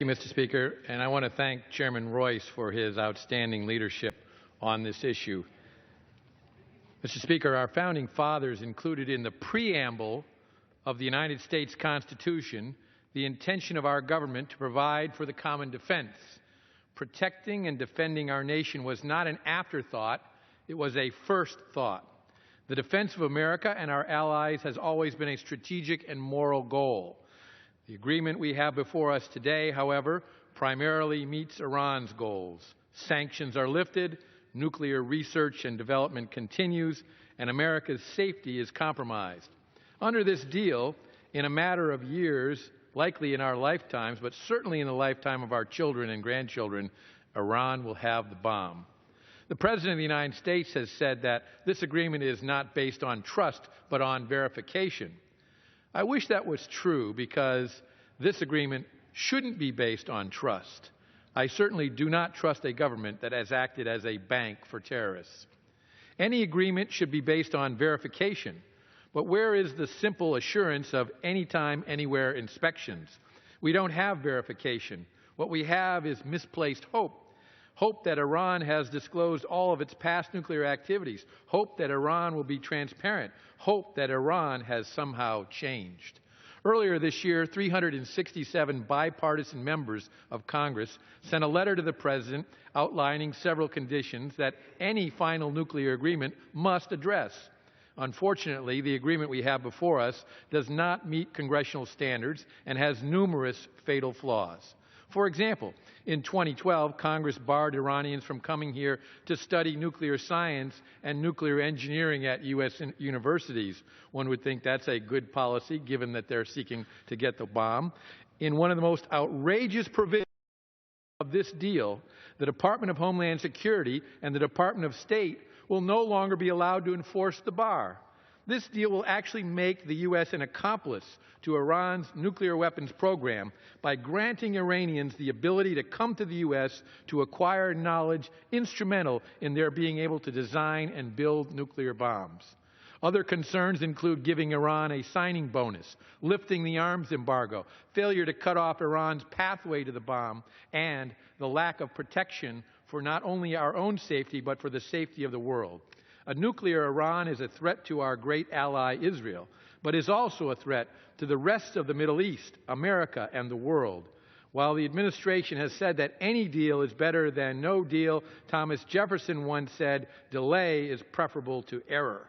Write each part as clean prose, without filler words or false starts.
Mr. Speaker, and I want to thank Chairman Royce for his outstanding leadership on this issue. Mr. Speaker, our founding fathers included in the preamble of the United States Constitution the intention of our government to provide for the common defense. Protecting and defending our nation was not an afterthought, it was a first thought. The defense of America and our allies has always been a strategic and moral goal. The agreement we have before us today, however, primarily meets Iran's goals. Sanctions are lifted, nuclear research and development continues, and America's safety is compromised. Under this deal, in a matter of years, likely in our lifetimes, but certainly in the lifetime of our children and grandchildren, Iran will have the bomb. The President of the United States has said that this agreement is not based on trust, but on verification. I wish that was true because this agreement shouldn't be based on trust. I certainly do not trust a government that has acted as a bank for terrorists. Any agreement should be based on verification, but where is the simple assurance of anytime, anywhere inspections? We don't have verification. What we have is misplaced hope. Hope that Iran has disclosed all of its past nuclear activities. Hope that Iran will be transparent. Hope that Iran has somehow changed. Earlier this year, 367 bipartisan members of Congress sent a letter to the President outlining several conditions that any final nuclear agreement must address. Unfortunately, the agreement we have before us does not meet congressional standards and has numerous fatal flaws. For example, in 2012, Congress barred Iranians from coming here to study nuclear science and nuclear engineering at U.S. universities. One would think that's a good policy, given that they're seeking to get the bomb. In one of the most outrageous provisions of this deal, the Department of Homeland Security and the Department of State will no longer be allowed to enforce the bar. This deal will actually make the U.S. an accomplice to Iran's nuclear weapons program by granting Iranians the ability to come to the U.S. to acquire knowledge instrumental in their being able to design and build nuclear bombs. Other concerns include giving Iran a signing bonus, lifting the arms embargo, failure to cut off Iran's pathway to the bomb, and the lack of protection for not only our own safety but for the safety of the world. A nuclear Iran is a threat to our great ally Israel, but is also a threat to the rest of the Middle East, America, and the world. While the administration has said that any deal is better than no deal, Thomas Jefferson once said, "Delay is preferable to error."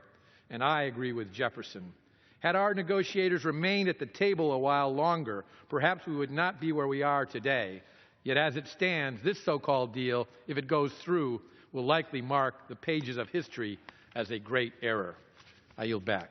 And I agree with Jefferson. Had our negotiators remained at the table a while longer, perhaps we would not be where we are today. Yet as it stands, this so-called deal, if it goes through, will likely mark the pages of history as a great error. I yield back.